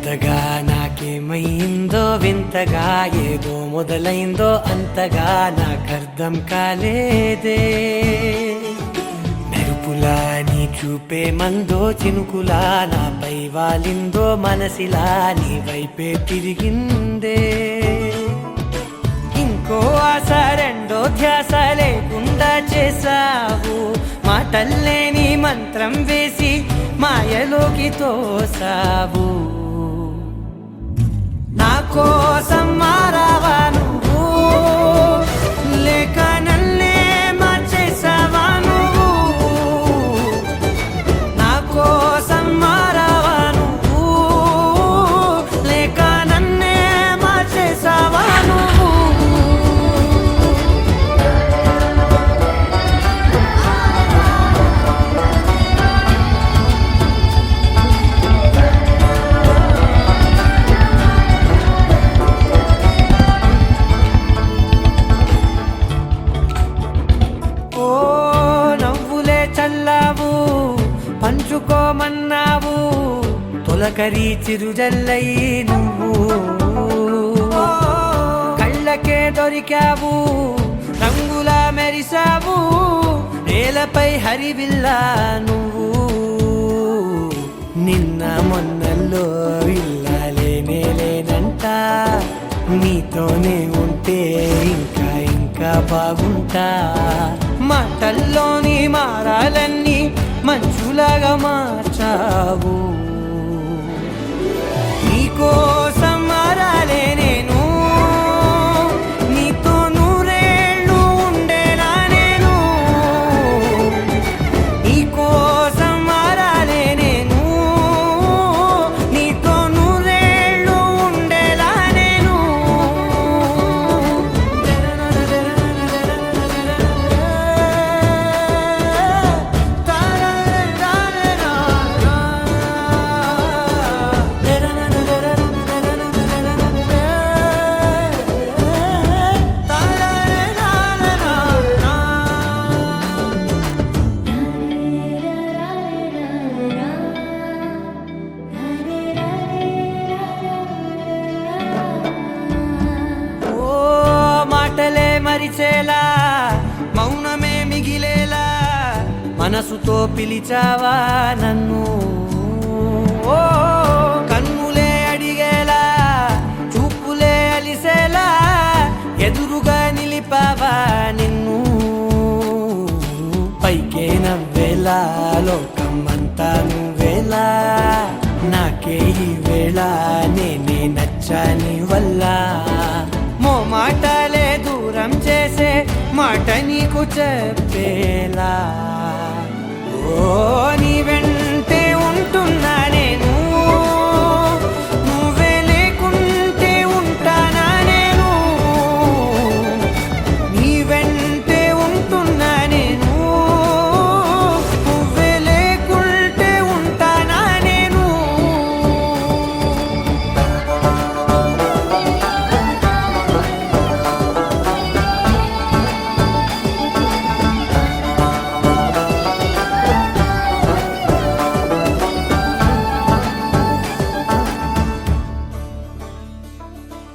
కొత్తగా నాకేమైందో వింతగా ఏదో మొదలైందో అంతగా నాకర్థం కాలేదే. మెరుపులా నీ చూపే మందో చినుకులా నాపై వాలిందో మనసిలా నీ వైపే తిరిగిందే. ఇంకో ఆశ రెండో ధ్యాస లేకుండా చేసావు, మాటల్లేని మంత్రం వేసి మాయలోకి తోసావు. నా కోసం మారావా నువ్వు, లేక నన్నే మార్చేసావా నువ్వు? నా కోసం మారావా నువ్వు, లేక నన్నే మార్చేసావా నువ్వు? చల్లావు పంచుకోమన్నావు తొలకరి చిరుజల్లై నువ్వు. కళ్ళకే దొరికావు రంగులా మెరిసావు, నేలపై హరివిల్లా నువ్వు. నిన్న మొన్నల్లో ఇల్లాలేనే లేనంట, నీతోనే ఉంటే ఇంకా ఇంకా బాగుంటా. మాటల్లోని మారాలన్నీ మంచులాగా మార్చావు. నీకోసం మారాలే నేను, నీతో నూరేళ్ళు ఉండేలా నేను. నీకోసం మారాలే నేను, నీతో నూరేళ్ళు ఉండేలా నేను. మరిచేలా మౌనమే మిగిలేలా మనసుతో పిలిచావా నన్ను. ఓ కన్నులే అడిగేలా చూపులే అలిసేలా ఎదురుగా నిలిపావా నిన్ను. పైకే నవ్వేలా లోకమంతా నువ్వేలా, నాకే ఈ వేళ నేనే నచ్చాని వల్ల. మాటలే దూరం చేసే మాట నీకు చెప్పేలా, ఓ నీ వెంటే ఉంటున్నా